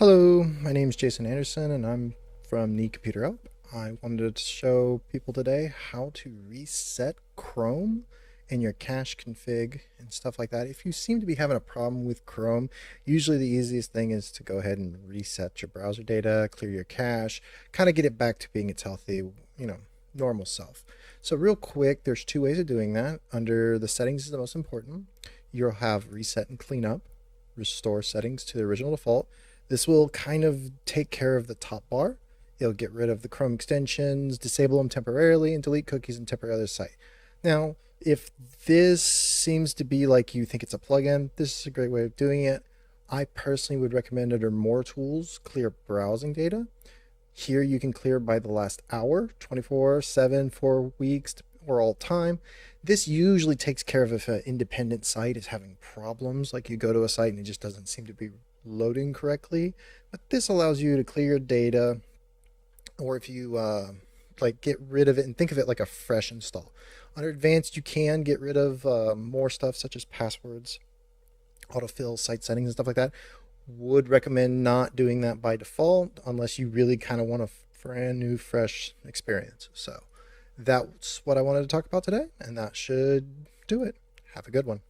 Hello, my name is Jason Anderson and I'm from Need Computer Help. I wanted to show people today how to reset Chrome in your cache config and stuff like that. If you seem to be having a problem with Chrome, usually the easiest thing is to go ahead and reset your browser data, clear your cache, kind of get it back to being its healthy, normal self. So real quick, there's two ways of doing that. Under the settings is the most important. You'll have reset and clean up, restore settings to the original default. This will kind of take care of the top bar. It'll get rid of the Chrome extensions, disable them temporarily, and delete cookies and temporary site. Now, if this seems to be like you think it's a plugin, this is a great way of doing it. I personally would recommend under more tools, clear browsing data. Here you can clear by the last hour, 24, 7, 4 weeks, or all time. This usually takes care of if an independent site is having problems, like you go to a site and it just doesn't seem to be loading correctly. But this allows you to clear your data, or if you get rid of it and think of it like a fresh install. Under advanced, you can get rid of more stuff such as passwords, autofill, site settings, and stuff like that. Would recommend not doing that by default unless you really kind of want a brand new, fresh experience. So that's what I wanted to talk about today, and that should do it. Have a good one.